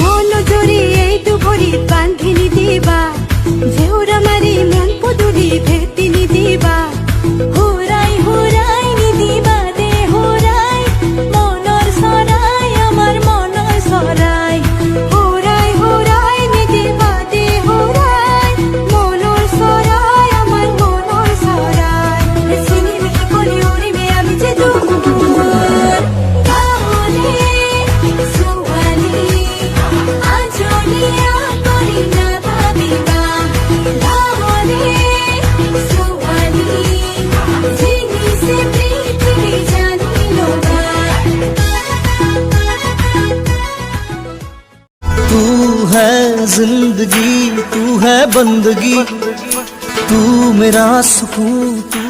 মন জোরে এই দুপুরি বান্ধিনি দিবা ঝেউরা মারি মন পুদুরি ভেতিনি দিবা হুরাই হুরাই নি দিবা দে হুরাই মনর সরাই আমার মনর সরাই হুরাই হুরাই নি দিবা দে হুরাই মনর সরাই আমার মনর সরাই সিনি মিঠি করি ওরি মে আমি যে দূর কাহলে সুয়ালি আজলিয়া করি না ভাবিবা লাহলে সুয়ালি জিনি সে পৃথিবী জানি লোবা तू है जिंदगी तू है बंदगी तू मेरा सुकून तू